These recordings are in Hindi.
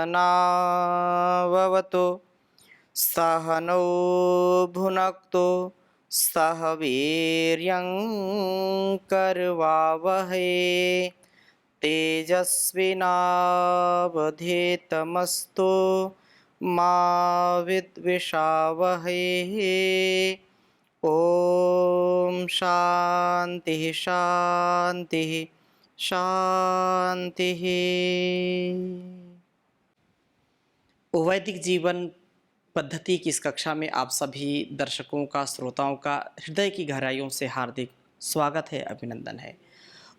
सहनाववतु सहनौ भुनक्तु सह वीर्यं करवावहै तेजस्विनावधीतमस्तु मा विद्विषावहै। ओम शांति शांति शांति। वैदिक जीवन पद्धति की इस कक्षा में आप सभी दर्शकों का, श्रोताओं का हृदय की गहराइयों से हार्दिक स्वागत है, अभिनंदन है।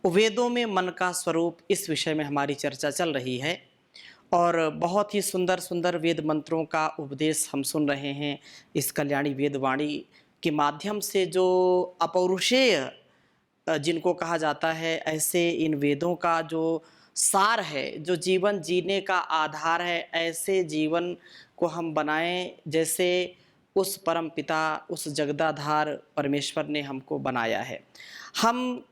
वेदों में मन का स्वरूप, इस विषय में हमारी चर्चा चल रही है और बहुत ही सुंदर सुंदर वेद मंत्रों का उपदेश हम सुन रहे हैं। इस कल्याणी वेदवाणी के माध्यम से जो अपौरुषेय जिनको कहा जाता है, ऐसे इन वेदों का जो सार है, जो जीवन जीने का आधार है, ऐसे जीवन को हम बनाएं जैसे उस परम पिता, उस जगदाधार परमेश्वर ने हमको बनाया है। हम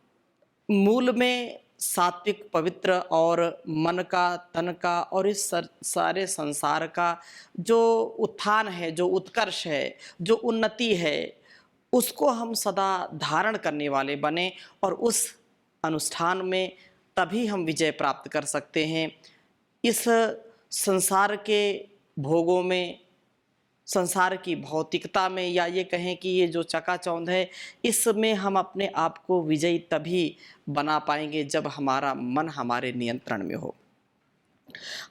मूल में सात्विक, पवित्र और मन का, तन का और इस सारे संसार का जो उत्थान है, जो उत्कर्ष है, जो उन्नति है, उसको हम सदा धारण करने वाले बने और उस अनुष्ठान में तभी हम विजय प्राप्त कर सकते हैं। इस संसार के भोगों में, संसार की भौतिकता में, या ये कहें कि ये जो चकाचौंध है, इसमें हम अपने आप को विजयी तभी बना पाएंगे जब हमारा मन हमारे नियंत्रण में हो,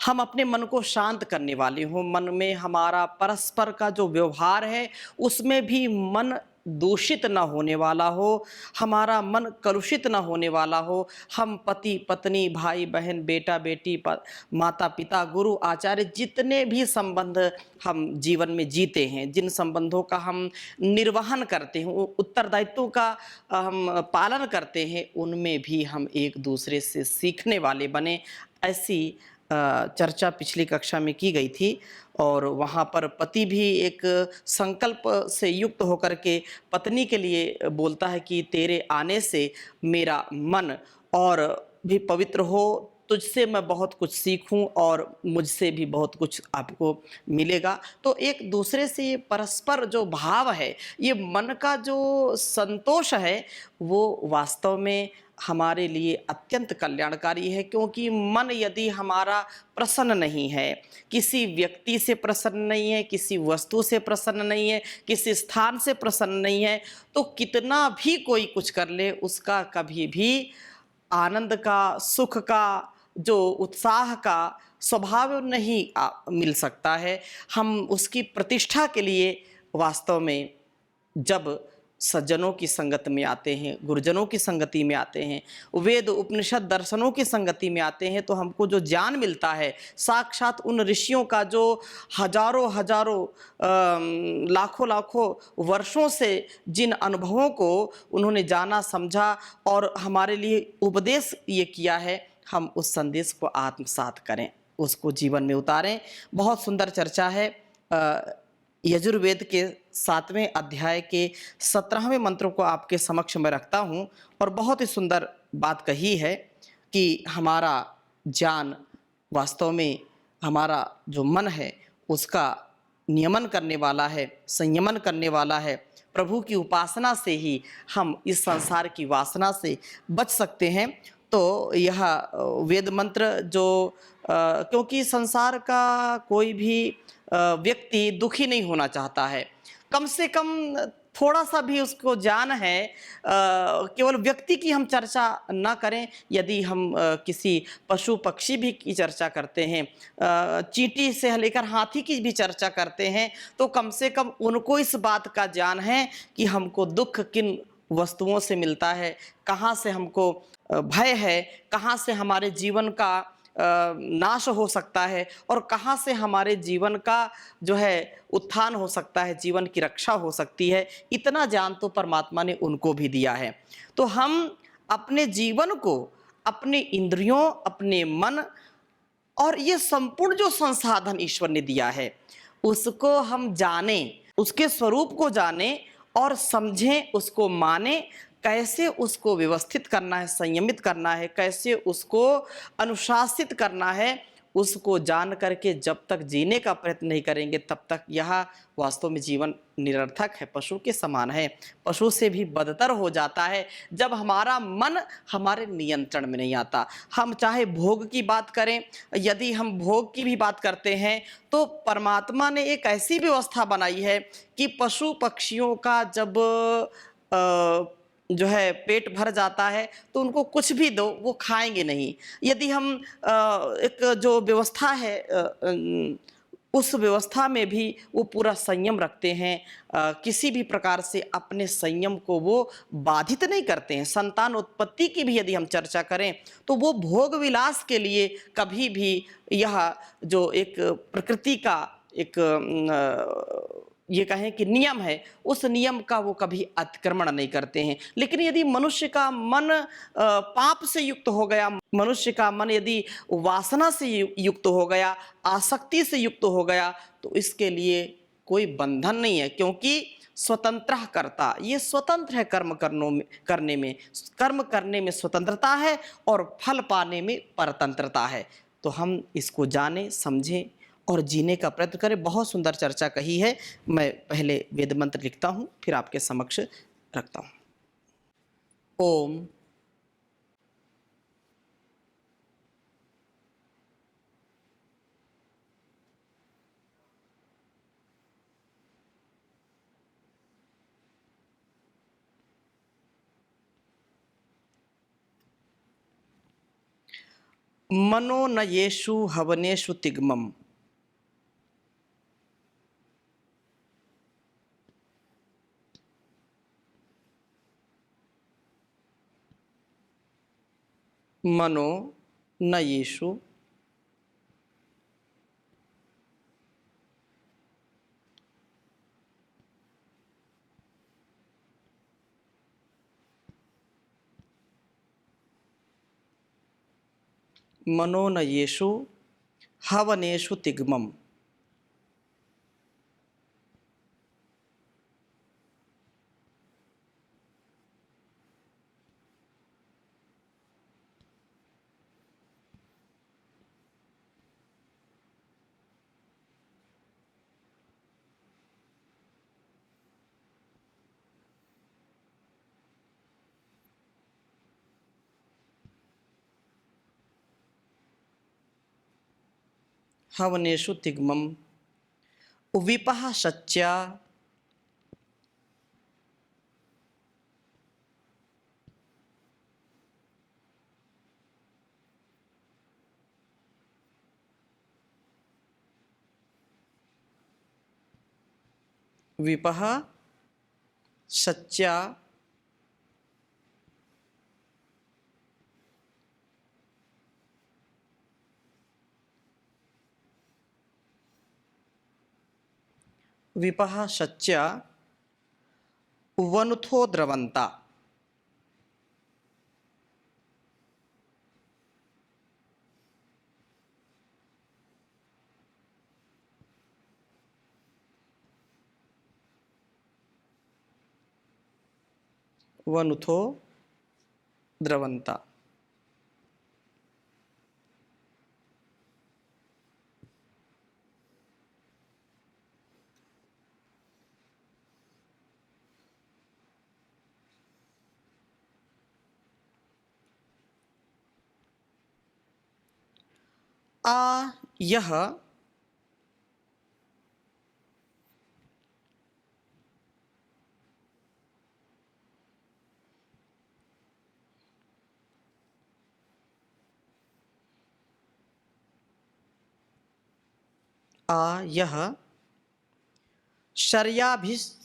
हम अपने मन को शांत करने वाले हों, मन में हमारा परस्पर का जो व्यवहार है उसमें भी मन दूषित न होने वाला हो, हमारा मन कलुषित न होने वाला हो। हम पति पत्नी, भाई बहन, बेटा बेटी, माता पिता, गुरु आचार्य, जितने भी संबंध हम जीवन में जीते हैं, जिन संबंधों का हम निर्वहन करते हैं, उत्तरदायित्वों का हम पालन करते हैं, उनमें भी हम एक दूसरे से सीखने वाले बने। ऐसी चर्चा पिछली कक्षा में की गई थी और वहाँ पर पति भी एक संकल्प से युक्त होकर के पत्नी के लिए बोलता है कि तेरे आने से मेरा मन और भी पवित्र हो, तुझसे मैं बहुत कुछ सीखूं और मुझसे भी बहुत कुछ आपको मिलेगा। तो एक दूसरे से ये परस्पर जो भाव है, ये मन का जो संतोष है, वो वास्तव में हमारे लिए अत्यंत कल्याणकारी है। क्योंकि मन यदि हमारा प्रसन्न नहीं है, किसी व्यक्ति से प्रसन्न नहीं है, किसी वस्तु से प्रसन्न नहीं है, किसी स्थान से प्रसन्न नहीं है, तो कितना भी कोई कुछ कर ले, उसका कभी भी आनंद का, सुख का, जो उत्साह का स्वभाव नहीं मिल सकता है। हम उसकी प्रतिष्ठा के लिए वास्तव में जब सज्जनों की संगत में आते हैं, गुरुजनों की संगति में आते हैं, वेद उपनिषद दर्शनों की संगति में आते हैं, तो हमको जो ज्ञान मिलता है, साक्षात उन ऋषियों का जो हजारों हजारों लाखों लाखों वर्षों से जिन अनुभवों को उन्होंने जाना, समझा और हमारे लिए उपदेश ये किया है, हम उस संदेश को आत्मसात करें, उसको जीवन में उतारें। बहुत सुंदर चर्चा है। यजुर्वेद के 7वें अध्याय के 17वें मंत्रों को आपके समक्ष में रखता हूँ और बहुत ही सुंदर बात कही है कि हमारा ज्ञान वास्तव में हमारा जो मन है उसका नियमन करने वाला है, संयमन करने वाला है। प्रभु की उपासना से ही हम इस संसार की वासना से बच सकते हैं। तो यह वेद मंत्र जो क्योंकि संसार का कोई भी व्यक्ति दुखी नहीं होना चाहता है, कम से कम थोड़ा सा भी उसको ज्ञान है। केवल व्यक्ति की हम चर्चा ना करें, यदि हम किसी पशु पक्षी भी की चर्चा करते हैं, चींटी से लेकर हाथी की भी चर्चा करते हैं, तो कम से कम उनको इस बात का ज्ञान है कि हमको दुख किन वस्तुओं से मिलता है, कहाँ से हमको भय है, कहाँ से हमारे जीवन का नाश हो सकता है और कहाँ से हमारे जीवन का जो है उत्थान हो सकता है, जीवन की रक्षा हो सकती है। इतना ज्ञान तो परमात्मा ने उनको भी दिया है। तो हम अपने जीवन को, अपने इंद्रियों, अपने मन और ये संपूर्ण जो संसाधन ईश्वर ने दिया है, उसको हम जाने, उसके स्वरूप को जाने और समझें, उसको माने, कैसे उसको व्यवस्थित करना है, संयमित करना है, कैसे उसको अनुशासित करना है, उसको जान करके जब तक जीने का प्रयत्न नहीं करेंगे तब तक यह वास्तव में जीवन निरर्थक है, पशु के समान है। पशु से भी बदतर हो जाता है जब हमारा मन हमारे नियंत्रण में नहीं आता। हम चाहे भोग की बात करें, यदि हम भोग की भी बात करते हैं तो परमात्मा ने एक ऐसी व्यवस्था बनाई है कि पशु पक्षियों का जब जो है पेट भर जाता है तो उनको कुछ भी दो वो खाएँगे नहीं। यदि हम एक जो व्यवस्था है उस व्यवस्था में भी वो पूरा संयम रखते हैं। किसी भी प्रकार से अपने संयम को वो बाधित नहीं करते हैं। संतान उत्पत्ति की भी यदि हम चर्चा करें तो वो भोग विलास के लिए कभी भी यह जो एक प्रकृति का एक ये कहें कि नियम है, उस नियम का वो कभी अतिक्रमण नहीं करते हैं। लेकिन यदि मनुष्य का मन पाप से युक्त हो गया, मनुष्य का मन यदि वासना से युक्त हो गया, आसक्ति से युक्त हो गया, तो इसके लिए कोई बंधन नहीं है, क्योंकि स्वतंत्रः कर्ता, ये स्वतंत्र है कर्म करने में स्वतंत्रता है और फल पाने में परतंत्रता है। तो हम इसको जानें, समझें और जीने का प्रयत्न करें। बहुत सुंदर चर्चा कही है। मैं पहले वेद मंत्र लिखता हूँ, फिर आपके समक्ष रखता हूँ। ओम मनो न येषु हवनेषु तिग्मम्। मनो न येषु मनो न येषु हवनेषु तिग्मम्। हवनेषु तिग्मम् विपः सच्या विपः सच्या विपः सच्या वनुथो द्रवन्ता। वनुथो द्रवन्ता। आ यह आ यह शर्याभिस्तुविर्निम्नो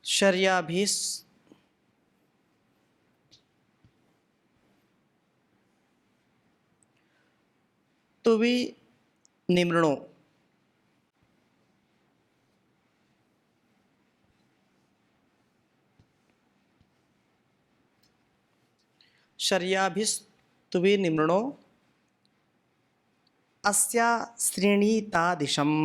शर्याभिस तुवि निम्नो शर्याभिस्तुवि निम्नो अस्या श्रेणीतादिशम्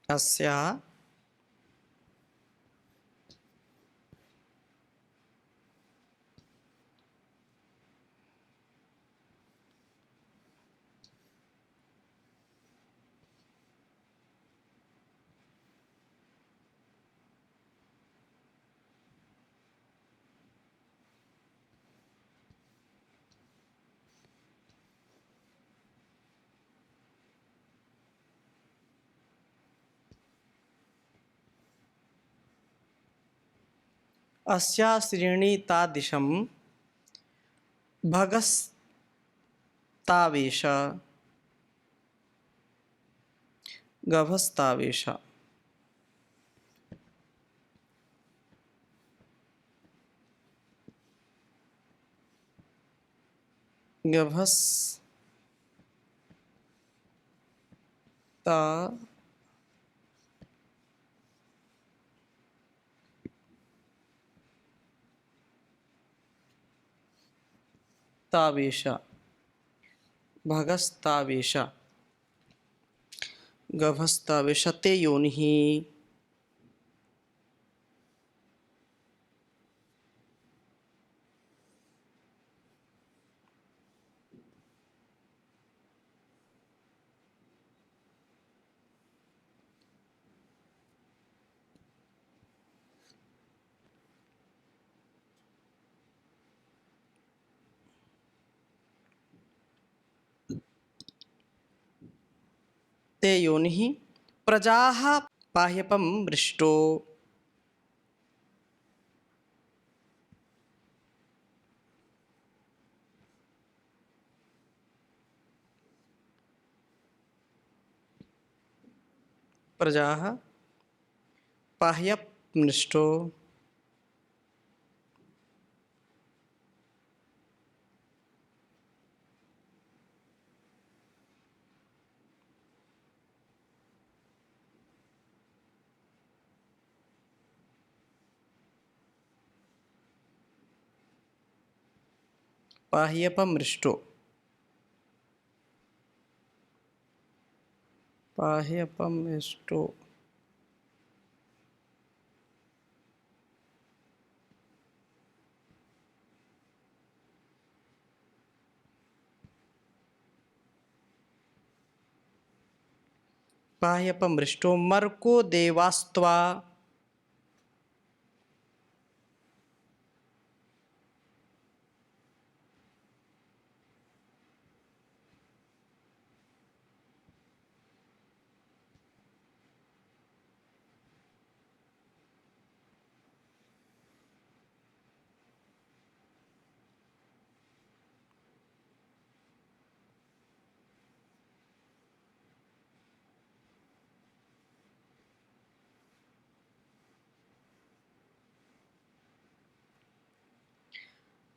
अस्या अस्या श्रेणीतादिशं भगस्तावेश गभस्तावेश गभस्तावेश भगस्तावेश गभस्तावेश ते योनिः ते योनिः प्रजाः पाह्यपं मृष्टो प्रजाः पाह्यपमृष्टो पाह्यपमृष्टो पाह्यपमृष्टो पाह्यपमृष्टो मर्को देवास्त्वा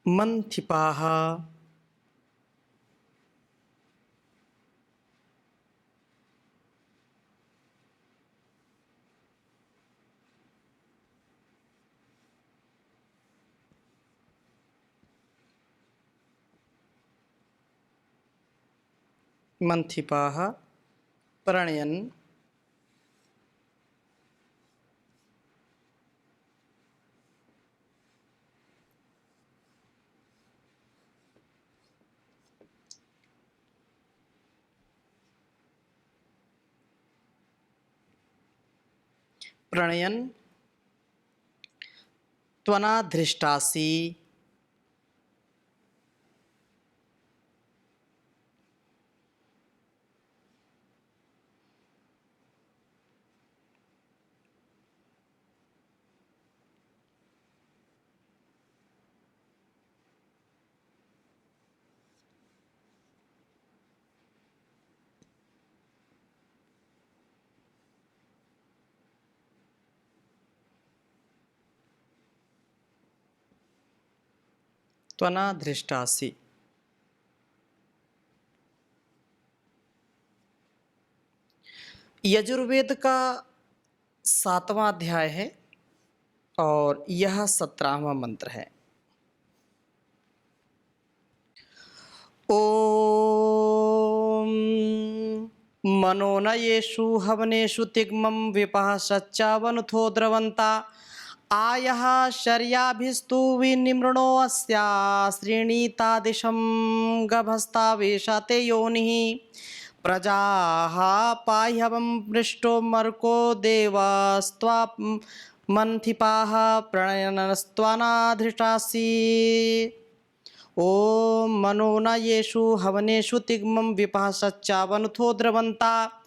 मंथिपाः मंथिपाः प्रणयन् प्रणयन् त्वनाधृष्टासि त्वनाधृष्टासि। यजुर्वेद का 7वां अध्याय है और यह 17वां मंत्र है। ओम मनोनयेषु हवनेषु तिग्मं विपः सच्चावनुथो द्रवन्ता आयः शर्याभिस्तु विनिमृणो अस्या श्रीणीतादिशं गभस्तावेशा ते योनिः प्रजाः पाह्यवं पृष्ठो मर्को देवस्त्वा मंथिपाः प्रणयनस्त्वानाधृष्टासि। ओम मनोनयेषु हवनेषु तिग्मं विपः सच्चावनुथो द्रवन्ता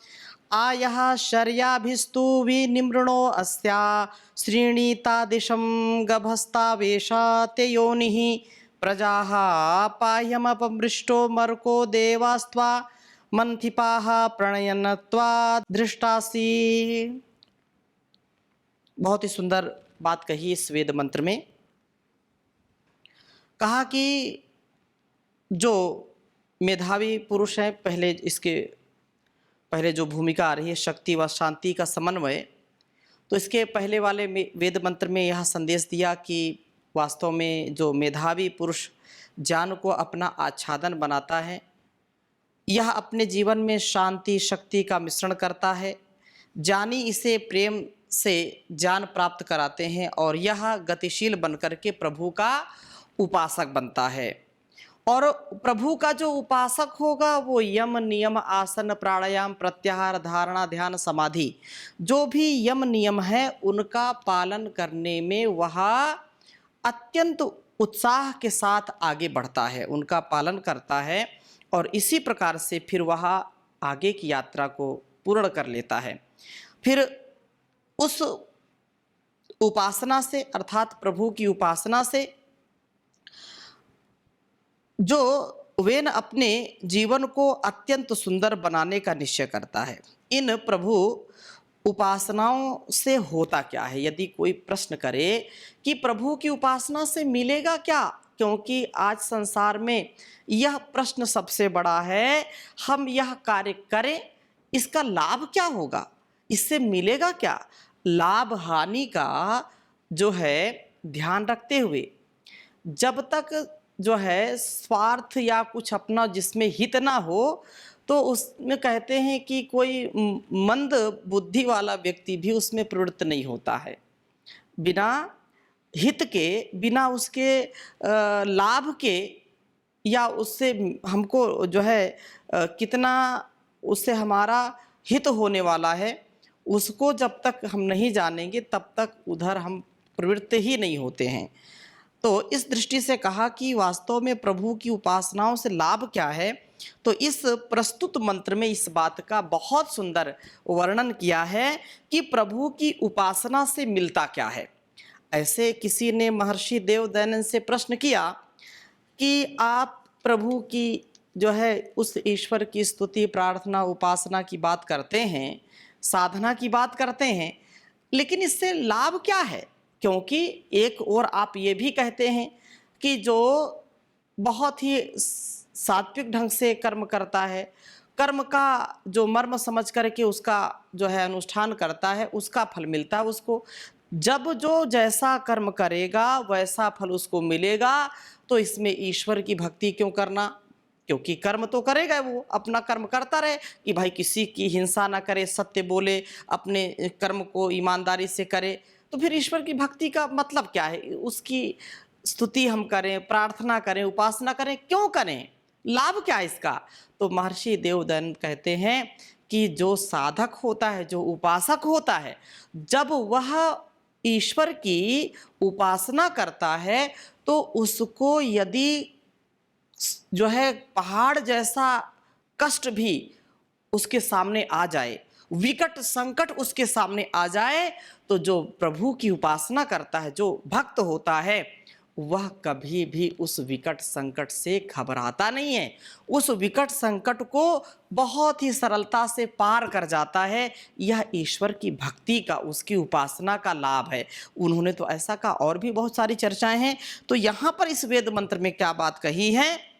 आयः शर्याभिस्तु विनिमृणो अस्या श्रीणीतादिशं गभस्तावेशा ते योनिः प्रजाः पाह्यमपमृष्टो मर्को देवास्त्वा मंथिपाः प्रणयनत्वा दृष्टासि। बहुत ही सुंदर बात कही इस वेद मंत्र में। कहा कि जो मेधावी पुरुष हैं, पहले जो भूमिका आ रही है शक्ति व शांति का समन्वय, तो इसके पहले वाले वेद मंत्र में यह संदेश दिया कि वास्तव में जो मेधावी पुरुष ज्ञान को अपना आच्छादन बनाता है, यह अपने जीवन में शांति शक्ति का मिश्रण करता है। ज्ञानी इसे प्रेम से ज्ञान प्राप्त कराते हैं और यह गतिशील बनकर के प्रभु का उपासक बनता है। और प्रभु का जो उपासक होगा वो यम नियम आसन प्राणायाम प्रत्याहार धारणा ध्यान समाधि जो भी यम नियम है उनका पालन करने में वह अत्यंत उत्साह के साथ आगे बढ़ता है, उनका पालन करता है और इसी प्रकार से फिर वह आगे की यात्रा को पूर्ण कर लेता है। फिर उस उपासना से अर्थात प्रभु की उपासना से जो वेन अपने जीवन को अत्यंत सुंदर बनाने का निश्चय करता है। इन प्रभु उपासनाओं से होता क्या है? यदि कोई प्रश्न करे कि प्रभु की उपासना से मिलेगा क्या, क्योंकि आज संसार में यह प्रश्न सबसे बड़ा है, हम यह कार्य करें इसका लाभ क्या होगा, इससे मिलेगा क्या? लाभ हानि का जो है ध्यान रखते हुए जब तक जो है स्वार्थ या कुछ अपना जिसमें हित ना हो तो उसमें कहते हैं कि कोई मंद बुद्धि वाला व्यक्ति भी उसमें प्रवृत्त नहीं होता है। बिना हित के, बिना उसके लाभ के या उससे हमको जो है कितना उससे हमारा हित होने वाला है उसको जब तक हम नहीं जानेंगे तब तक उधर हम प्रवृत्त ही नहीं होते हैं। तो इस दृष्टि से कहा कि वास्तव में प्रभु की उपासनाओं से लाभ क्या है, तो इस प्रस्तुत मंत्र में इस बात का बहुत सुंदर वर्णन किया है कि प्रभु की उपासना से मिलता क्या है। ऐसे किसी ने महर्षि देवदयानंद से प्रश्न किया कि आप प्रभु की जो है उस ईश्वर की स्तुति प्रार्थना उपासना की बात करते हैं, साधना की बात करते हैं, लेकिन इससे लाभ क्या है? क्योंकि एक और आप ये भी कहते हैं कि जो बहुत ही सात्विक ढंग से कर्म करता है, कर्म का जो मर्म समझ करके उसका जो है अनुष्ठान करता है उसका फल मिलता है उसको। जब जो जैसा कर्म करेगा वैसा फल उसको मिलेगा, तो इसमें ईश्वर की भक्ति क्यों करना? क्योंकि कर्म तो करेगा, वो अपना कर्म करता रहे कि भाई किसी की हिंसा ना करे, सत्य बोले, अपने कर्म को ईमानदारी से करे, तो फिर ईश्वर की भक्ति का मतलब क्या है? उसकी स्तुति हम करें, प्रार्थना करें, उपासना करें, क्यों करें? लाभ क्या है इसका? तो महर्षि देवदयानंद कहते हैं कि जो साधक होता है, जो उपासक होता है, जब वह ईश्वर की उपासना करता है तो उसको यदि जो है पहाड़ जैसा कष्ट भी उसके सामने आ जाए, विकट संकट उसके सामने आ जाए, तो जो प्रभु की उपासना करता है, जो भक्त होता है, वह कभी भी उस विकट संकट से घबराता नहीं है, उस विकट संकट को बहुत ही सरलता से पार कर जाता है। यह ईश्वर की भक्ति का, उसकी उपासना का लाभ है। उन्होंने तो ऐसा कहा, और भी बहुत सारी चर्चाएं हैं। तो यहाँ पर इस वेद मंत्र में क्या बात कही है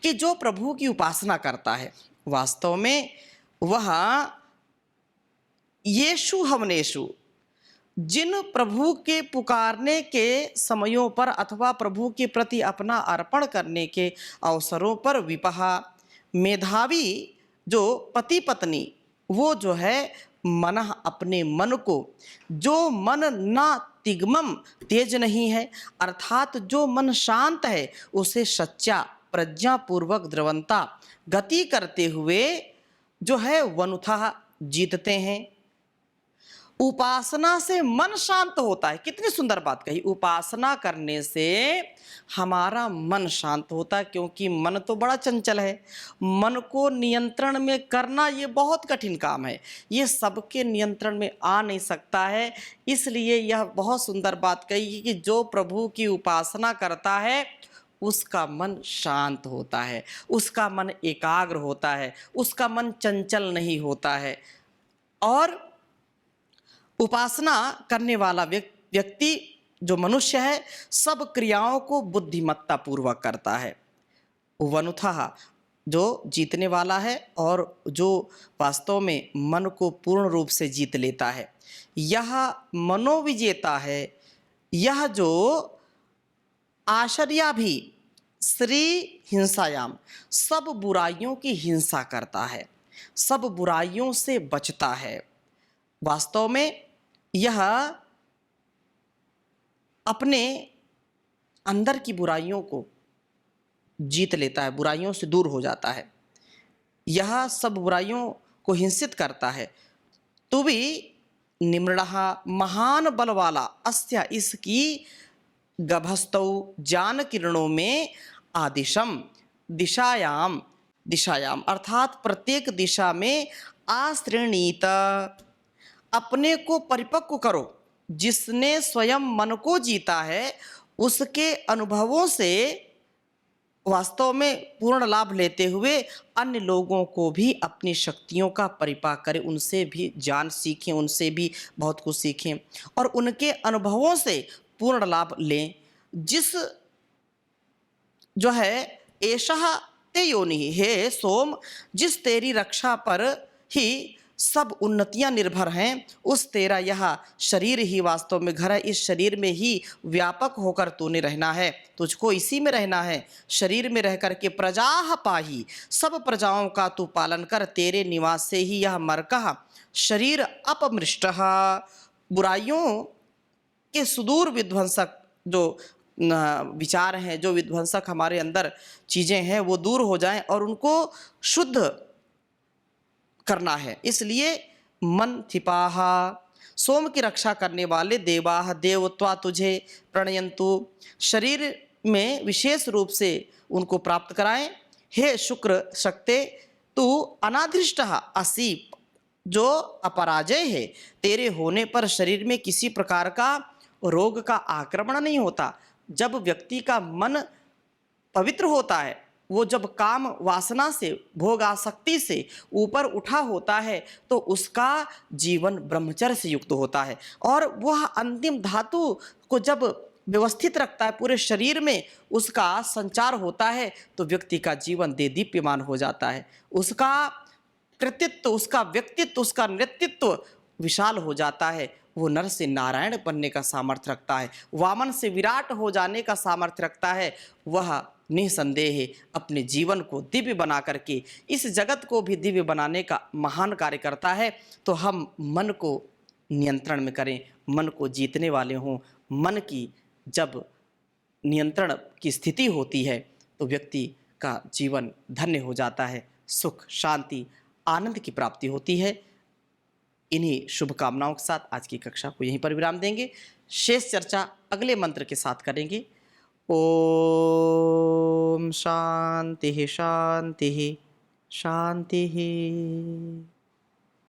कि जो प्रभु की उपासना करता है, वास्तव में वह येषु हवनेषु, जिन प्रभु के पुकारने के समयों पर अथवा प्रभु के प्रति अपना अर्पण करने के अवसरों पर विपहा, मेधावी जो पति पत्नी, वो जो है मन, अपने मन को, जो मन ना तिग्मम, तेज नहीं है, अर्थात जो मन शांत है, उसे सच्चा प्रज्ञापूर्वक द्रवंता गति करते हुए जो है वनुथा जीतते हैं। उपासना से मन शांत होता है। कितनी सुंदर बात कही, उपासना करने से हमारा मन शांत होता है, क्योंकि मन तो बड़ा चंचल है। मन को नियंत्रण में करना ये बहुत कठिन काम है, ये सबके नियंत्रण में आ नहीं सकता है। इसलिए यह बहुत सुंदर बात कही कि जो प्रभु की उपासना करता है उसका मन शांत होता है, उसका मन एकाग्र होता है, उसका मन चंचल नहीं होता है। और उपासना करने वाला व्यक्ति जो मनुष्य है, सब क्रियाओं को बुद्धिमत्ता पूर्वक करता है। वनुथः जो जीतने वाला है और जो वास्तव में मन को पूर्ण रूप से जीत लेता है, यह मनोविजेता है। यह जो आश्चर्या भी श्री हिंसायाम, सब बुराइयों की हिंसा करता है, सब बुराइयों से बचता है। वास्तव में यह अपने अंदर की बुराइयों को जीत लेता है, बुराइयों से दूर हो जाता है। यह सब बुराइयों को हिंसित करता है। तो भी निम्नः महान बल वाला अस्या, इसकी गभस्तौ जान किरणों में आदिशम, दिशायाम, दिशायाम अर्थात प्रत्येक दिशा में आश्रेणीत, अपने को परिपक्व करो। जिसने स्वयं मन को जीता है, उसके अनुभवों से वास्तव में पूर्ण लाभ लेते हुए अन्य लोगों को भी अपनी शक्तियों का परिपाक करें, उनसे भी ज्ञान सीखें, उनसे भी बहुत कुछ सीखें और उनके अनुभवों से पूर्ण लाभ लें। जिस जो है एषः ते योनि, हे सोम, जिस तेरी रक्षा पर ही सब उन्नतियां निर्भर हैं, उस तेरा यह शरीर ही वास्तव में घर है। इस शरीर में ही व्यापक होकर तूने रहना है, तुझको इसी में रहना है। शरीर में रह कर के प्रजा पाही, सब प्रजाओं का तू पालन कर। तेरे निवास से ही यह मरकह शरीर अपमृष्टः, बुराइयों के सुदूर विध्वंसक जो विचार हैं, जो विध्वंसक हमारे अंदर चीज़ें हैं, वो दूर हो जाएं और उनको शुद्ध करना है। इसलिए मन थिपाहा, सोम की रक्षा करने वाले देवाह, देवत्वा तुझे प्रणयंतु, शरीर में विशेष रूप से उनको प्राप्त कराएं। हे शुक्र शक्ते, तू अनाधृष्टः असि, जो अपराजय है, तेरे होने पर शरीर में किसी प्रकार का रोग का आक्रमण नहीं होता। जब व्यक्ति का मन पवित्र होता है, वो जब काम वासना से, भोग आसक्ति से ऊपर उठा होता है, तो उसका जीवन ब्रह्मचर्य से युक्त होता है। और वह अंतिम धातु को जब व्यवस्थित रखता है, पूरे शरीर में उसका संचार होता है, तो व्यक्ति का जीवन देदीप्यमान हो जाता है। उसका कृतित्व, उसका व्यक्तित्व, उसका नेतृत्व विशाल हो जाता है। वो नर से नारायण बनने का सामर्थ्य रखता है, वामन से विराट हो जाने का सामर्थ्य रखता है। वह निसंदेह अपने जीवन को दिव्य बना करके इस जगत को भी दिव्य बनाने का महान कार्य करता है। तो हम मन को नियंत्रण में करें, मन को जीतने वाले हों। मन की जब नियंत्रण की स्थिति होती है, तो व्यक्ति का जीवन धन्य हो जाता है, सुख, शांति, आनंद की प्राप्ति होती है। इन्हीं शुभकामनाओं के साथ आज की कक्षा को यहीं पर विराम देंगे। शेष चर्चा अगले मंत्र के साथ करेंगे। ओम शांति शांति शांति।